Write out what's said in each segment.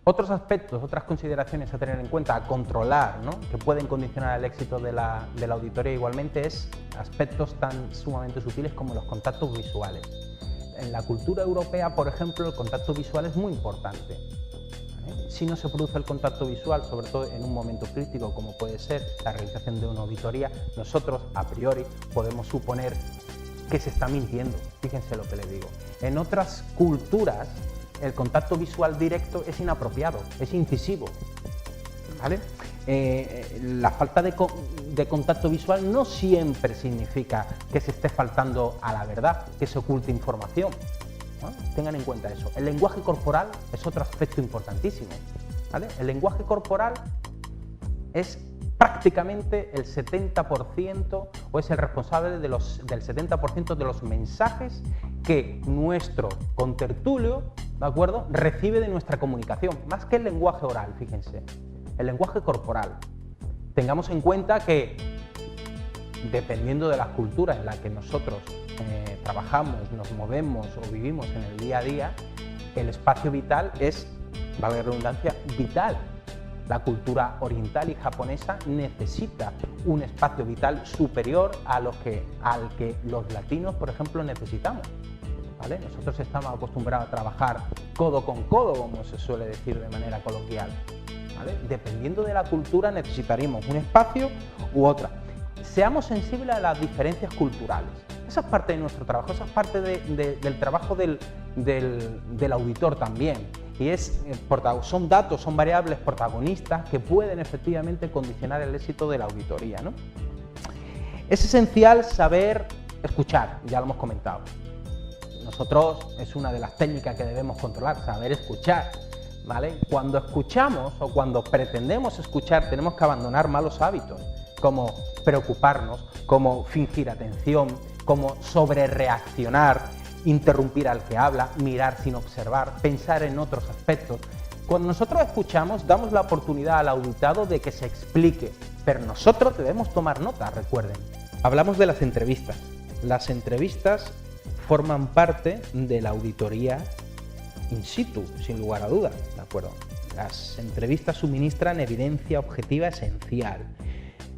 Otros aspectos, otras consideraciones a tener en cuenta, a controlar, ¿no?, que pueden condicionar el éxito de la auditoría igualmente, es aspectos tan sumamente sutiles como los contactos visuales. En la cultura europea, por ejemplo, el contacto visual es muy importante. Si no se produce el contacto visual, sobre todo en un momento crítico como puede ser la realización de una auditoría, nosotros a priori podemos suponer que se está mintiendo. Fíjense lo que les digo. En otras culturas el contacto visual directo es inapropiado, es incisivo, ¿vale? La falta de contacto visual no siempre significa que se esté faltando a la verdad, que se oculte información, ¿no? Tengan en cuenta eso. El lenguaje corporal es otro aspecto importantísimo, ¿vale? El lenguaje corporal es prácticamente el 70% o es el responsable del 70% de los mensajes que nuestro contertulio, ¿de acuerdo?, recibe de nuestra comunicación, más que el lenguaje oral, fíjense, el lenguaje corporal. Tengamos en cuenta que, dependiendo de las culturas en las que nosotros trabajamos, nos movemos o vivimos en el día a día, el espacio vital es, valga la redundancia, vital. La cultura oriental y japonesa necesita un espacio vital superior al que los latinos, por ejemplo, necesitamos, ¿vale? Nosotros estamos acostumbrados a trabajar codo con codo, como se suele decir de manera coloquial, ¿vale? Dependiendo de la cultura necesitaremos un espacio u otra. Seamos sensibles a las diferencias culturales. Esa es parte de nuestro trabajo, esa es parte del trabajo del auditor también. Y son datos, son variables protagonistas que pueden efectivamente condicionar el éxito de la auditoría, ¿no? Es esencial saber escuchar, ya lo hemos comentado. Nosotros es una de las técnicas que debemos controlar, saber escuchar, ¿vale? Cuando escuchamos o cuando pretendemos escuchar tenemos que abandonar malos hábitos, como preocuparnos, como fingir atención, como sobrereaccionar, interrumpir al que habla, mirar sin observar, pensar en otros aspectos. Cuando nosotros escuchamos, damos la oportunidad al auditado de que se explique, pero nosotros debemos tomar nota, recuerden. Hablamos de las entrevistas. Las entrevistas forman parte de la auditoría in situ, sin lugar a dudas, ¿de acuerdo? Las entrevistas suministran evidencia objetiva esencial.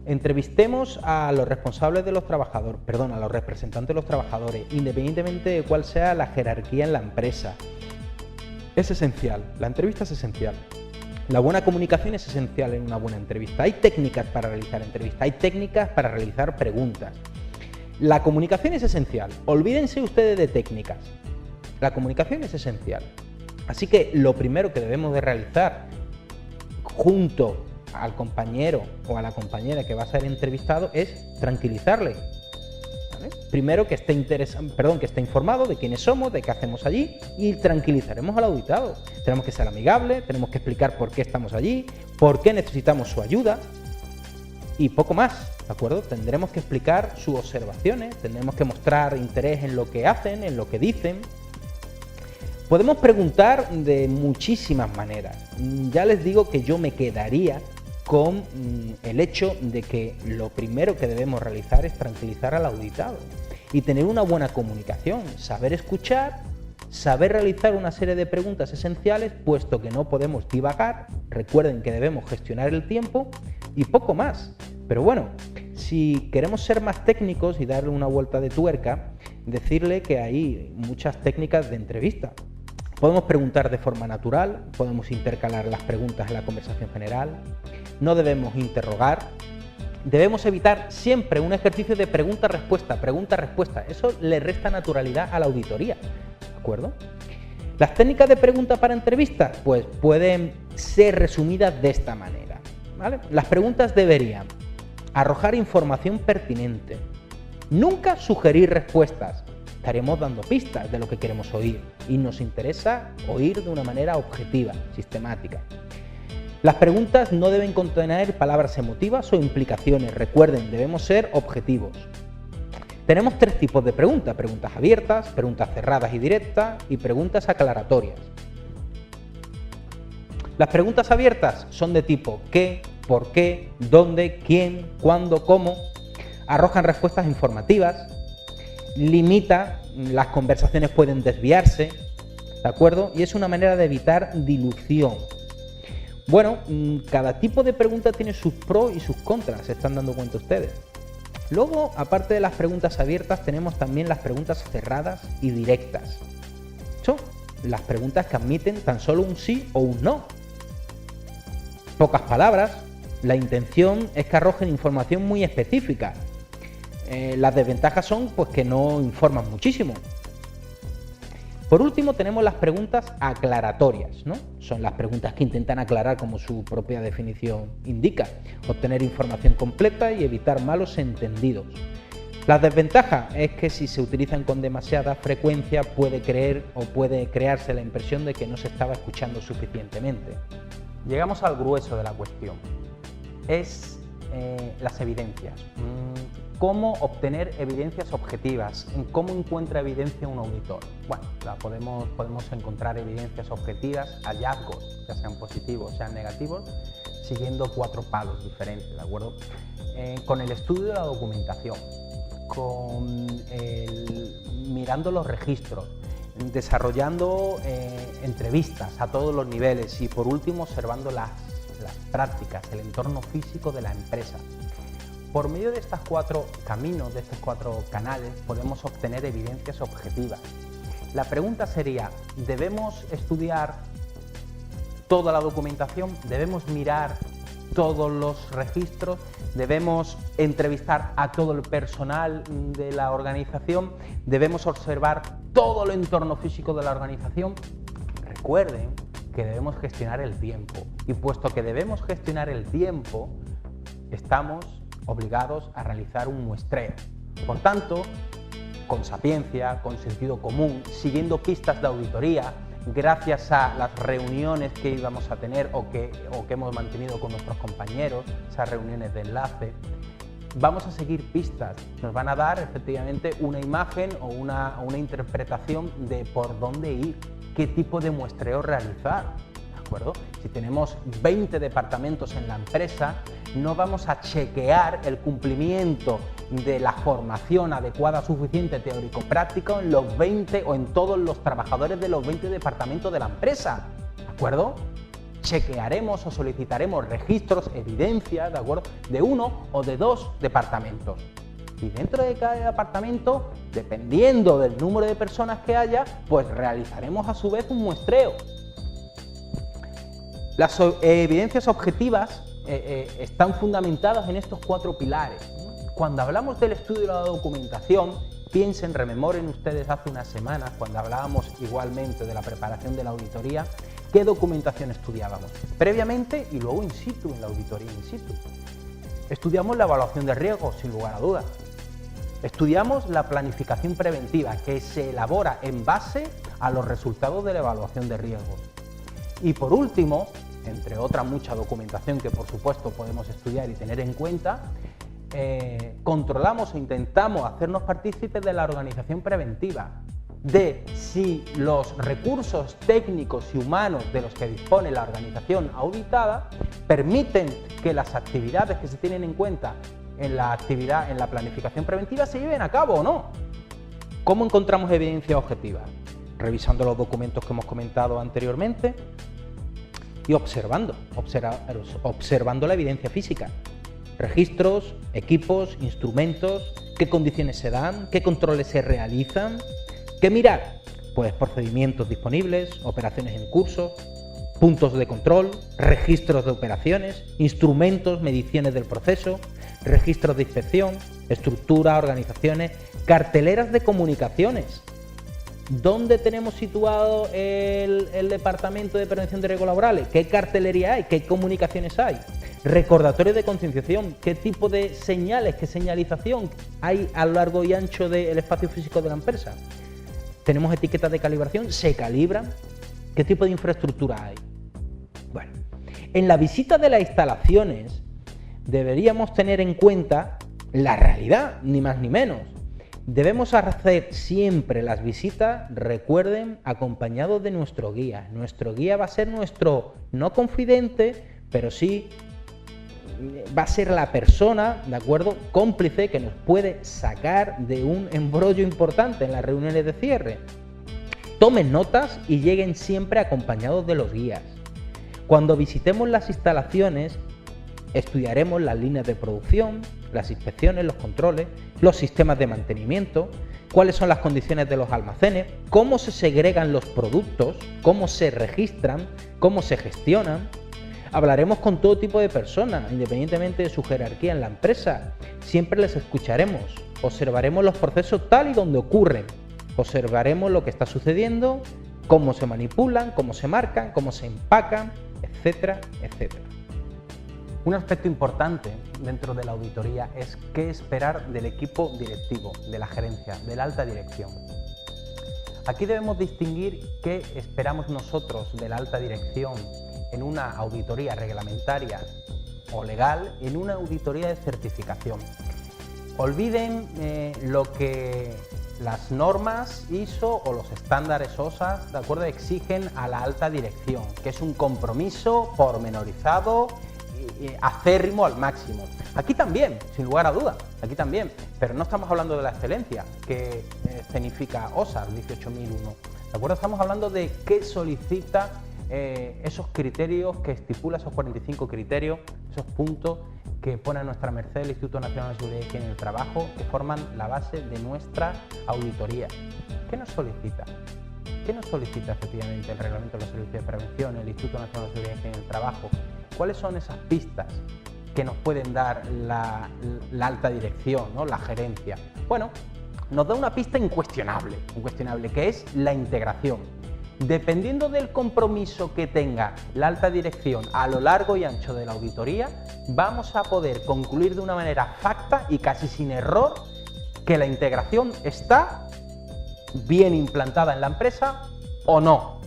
Entrevistemos a los responsables de los trabajadores, a los representantes de los trabajadores, independientemente de cuál sea la jerarquía en la empresa. Es esencial, la entrevista es esencial. La buena comunicación es esencial en una buena entrevista. Hay técnicas para realizar entrevistas, hay técnicas para realizar preguntas. La comunicación es esencial, olvídense ustedes de técnicas. La comunicación es esencial. Así que lo primero que debemos de realizar junto al compañero o a la compañera que va a ser entrevistado es tranquilizarle, ¿vale? Primero que esté informado de quiénes somos, de qué hacemos allí, y tranquilizaremos al auditado. Tenemos que ser amigables, tenemos que explicar por qué estamos allí, por qué necesitamos su ayuda y poco más, ¿de acuerdo? Tendremos que explicar sus observaciones, tendremos que mostrar interés en lo que hacen, en lo que dicen. Podemos preguntar de muchísimas maneras. Ya les digo que yo me quedaría con el hecho de que lo primero que debemos realizar es tranquilizar al auditado y tener una buena comunicación, saber escuchar, saber realizar una serie de preguntas esenciales, puesto que no podemos divagar. Recuerden que debemos gestionar el tiempo y poco más. Pero bueno, si queremos ser más técnicos y darle una vuelta de tuerca, decirle que hay muchas técnicas de entrevista. Podemos preguntar de forma natural, podemos intercalar las preguntas en la conversación general, no debemos interrogar, debemos evitar siempre un ejercicio de pregunta-respuesta, pregunta-respuesta. Eso le resta naturalidad a la auditoría, ¿de acuerdo? Las técnicas de pregunta para entrevistas, pues pueden ser resumidas de esta manera, ¿vale? Las preguntas deberían arrojar información pertinente, nunca sugerir respuestas. Estaremos dando pistas de lo que queremos oír y nos interesa oír de una manera objetiva, sistemática. Las preguntas no deben contener palabras emotivas o implicaciones. Recuerden, debemos ser objetivos. Tenemos tres tipos de preguntas: preguntas abiertas, preguntas cerradas y directas y preguntas aclaratorias. Las preguntas abiertas son de tipo ¿qué?, ¿por qué?, ¿dónde?, ¿quién?, ¿cuándo?, ¿cómo?. Arrojan respuestas informativas. Las conversaciones pueden desviarse, ¿de acuerdo? Y es una manera de evitar dilución. Bueno, cada tipo de pregunta tiene sus pros y sus contras, se están dando cuenta ustedes. Luego, aparte de las preguntas abiertas, tenemos también las preguntas cerradas y directas. Son las preguntas que admiten tan solo un sí o un no. Pocas palabras, la intención es que arrojen información muy específica. Las desventajas son pues, que no informan muchísimo. Por último, tenemos las preguntas aclaratorias, ¿no? Son las preguntas que intentan aclarar, como su propia definición indica, obtener información completa y evitar malos entendidos. La desventaja es que si se utilizan con demasiada frecuencia puede crearse la impresión de que no se estaba escuchando suficientemente. Llegamos al grueso de la cuestión. Es las evidencias. ¿Cómo obtener evidencias objetivas? ¿Cómo encuentra evidencia un auditor? Bueno, podemos encontrar evidencias objetivas, hallazgos, ya sean positivos, sean negativos, siguiendo 4 palos diferentes, ¿de acuerdo? Con el estudio de la documentación, mirando los registros, desarrollando entrevistas a todos los niveles y, por último, observando las prácticas, el entorno físico de la empresa. Por medio de estos 4 caminos, de estos 4 canales, podemos obtener evidencias objetivas. La pregunta sería, ¿debemos estudiar toda la documentación? ¿Debemos mirar todos los registros? ¿Debemos entrevistar a todo el personal de la organización? ¿Debemos observar todo el entorno físico de la organización? Recuerden que debemos gestionar el tiempo, y puesto que debemos gestionar el tiempo, estamos obligados a realizar un muestreo. Por tanto, con sapiencia, con sentido común, siguiendo pistas de auditoría, gracias a las reuniones que íbamos a tener o que hemos mantenido con nuestros compañeros, esas reuniones de enlace, vamos a seguir pistas. Nos van a dar efectivamente una imagen o una interpretación de por dónde ir, qué tipo de muestreo realizar. ¿De acuerdo? Si tenemos 20 departamentos en la empresa, no vamos a chequear el cumplimiento de la formación adecuada, suficiente, teórico-práctica en los 20 o en todos los trabajadores de los 20 departamentos de la empresa. ¿De acuerdo? Chequearemos o solicitaremos registros, evidencias, ¿de acuerdo?, de 1 o de 2 departamentos. Y dentro de cada departamento, dependiendo del número de personas que haya, pues realizaremos a su vez un muestreo. Las evidencias objetivas están fundamentadas en estos 4 pilares. Cuando hablamos del estudio de la documentación, piensen, rememoren ustedes hace unas semanas, cuando hablábamos igualmente de la preparación de la auditoría, ¿qué documentación estudiábamos? Previamente y luego in situ, en la auditoría in situ. Estudiamos la evaluación de riesgos, sin lugar a dudas. Estudiamos la planificación preventiva, que se elabora en base a los resultados de la evaluación de riesgos. Y por último, entre otra mucha documentación que por supuesto podemos estudiar y tener en cuenta, controlamos o intentamos hacernos partícipes de la organización preventiva, de si los recursos técnicos y humanos de los que dispone la organización auditada permiten que las actividades que se tienen en cuenta en la planificación preventiva se lleven a cabo o no. ¿Cómo encontramos evidencia objetiva? Revisando los documentos que hemos comentado anteriormente y observando la evidencia física. Registros, equipos, instrumentos, qué condiciones se dan, qué controles se realizan. ¿Qué mirar? Pues procedimientos disponibles, operaciones en curso, puntos de control, registros de operaciones, instrumentos, mediciones del proceso, registros de inspección, estructura, organizaciones, carteleras de comunicaciones. ¿Dónde tenemos situado el Departamento de Prevención de Riesgos Laborales? ¿Qué cartelería hay? ¿Qué comunicaciones hay? Recordatorios de concienciación. ¿Qué tipo de señales, qué señalización hay a lo largo y ancho del espacio físico de la empresa? ¿Tenemos etiquetas de calibración? ¿Se calibran? ¿Qué tipo de infraestructura hay? Bueno, en la visita de las instalaciones deberíamos tener en cuenta la realidad, ni más ni menos. Debemos hacer siempre las visitas, recuerden, acompañados de nuestro guía. Nuestro guía va a ser nuestro, no confidente, pero sí va a ser la persona, ¿de acuerdo?, cómplice que nos puede sacar de un embrollo importante en las reuniones de cierre. Tomen notas y lleguen siempre acompañados de los guías. Cuando visitemos las instalaciones, estudiaremos las líneas de producción, las inspecciones, los controles, los sistemas de mantenimiento, cuáles son las condiciones de los almacenes, cómo se segregan los productos, cómo se registran, cómo se gestionan. Hablaremos con todo tipo de personas, independientemente de su jerarquía en la empresa. Siempre les escucharemos, observaremos los procesos tal y donde ocurren, observaremos lo que está sucediendo, cómo se manipulan, cómo se marcan, cómo se empacan, etcétera, etcétera. Un aspecto importante dentro de la auditoría es qué esperar del equipo directivo, de la gerencia, de la alta dirección. Aquí debemos distinguir qué esperamos nosotros de la alta dirección en una auditoría reglamentaria o legal, en una auditoría de certificación. Olviden lo que las normas ISO o los estándares OSA, ¿de acuerdo?, exigen a la alta dirección, que es un compromiso pormenorizado, acérrimo al máximo. Aquí también, sin lugar a dudas, aquí también, pero no estamos hablando de la excelencia que significa OSA 18001, ¿de acuerdo? Estamos hablando de qué solicita esos criterios que estipula, esos 45 criterios, esos puntos que pone a nuestra merced el Instituto Nacional de Seguridad y Higiene en el Trabajo, que forman la base de nuestra auditoría. ¿Qué nos solicita? ¿Qué nos solicita efectivamente el Reglamento de los Servicios de Prevención, el Instituto Nacional de Seguridad y Higiene en el Trabajo? ¿Cuáles son esas pistas que nos pueden dar la alta dirección, ¿no?, la gerencia? Bueno, nos da una pista incuestionable, que es la integración. Dependiendo del compromiso que tenga la alta dirección a lo largo y ancho de la auditoría, vamos a poder concluir de una manera facta y casi sin error que la integración está bien implantada en la empresa o no.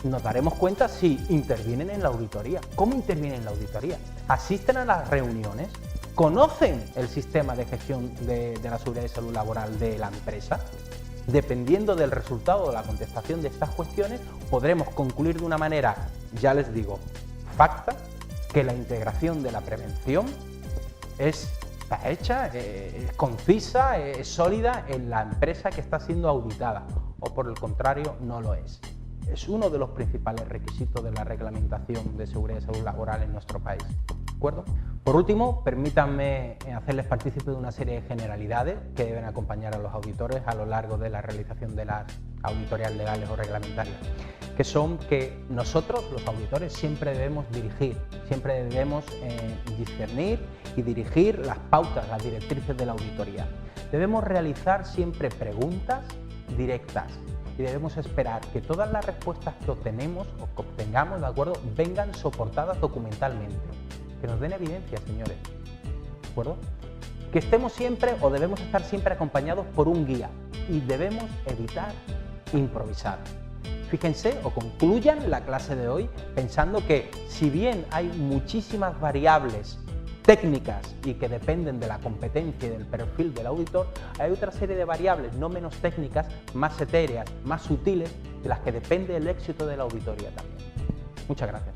Nos daremos cuenta si intervienen en la auditoría. ¿Cómo intervienen en la auditoría? ¿Asisten a las reuniones? ¿Conocen el sistema de gestión de la seguridad y salud laboral de la empresa? Dependiendo del resultado de la contestación de estas cuestiones, podremos concluir de una manera, ya les digo, facta, que la integración de la prevención está hecha, es concisa, es sólida en la empresa que está siendo auditada, o por el contrario, no lo es. Es uno de los principales requisitos de la reglamentación de seguridad y salud laboral en nuestro país. ¿De acuerdo? Por último, permítanme hacerles partícipe de una serie de generalidades que deben acompañar a los auditores a lo largo de la realización de las auditorías legales o reglamentarias, que son que nosotros, los auditores, siempre debemos dirigir, siempre debemos discernir y dirigir las pautas, las directrices de la auditoría. Debemos realizar siempre preguntas directas y debemos esperar que todas las respuestas que obtenemos o que obtengamos, ¿de acuerdo?, vengan soportadas documentalmente, que nos den evidencia, señores, ¿de acuerdo? Que estemos siempre o debemos estar siempre acompañados por un guía y debemos evitar improvisar. Fíjense o concluyan la clase de hoy pensando que si bien hay muchísimas variables técnicas y que dependen de la competencia y del perfil del auditor, hay otra serie de variables no menos técnicas, más etéreas, más sutiles, de las que depende el éxito de la auditoría también. Muchas gracias.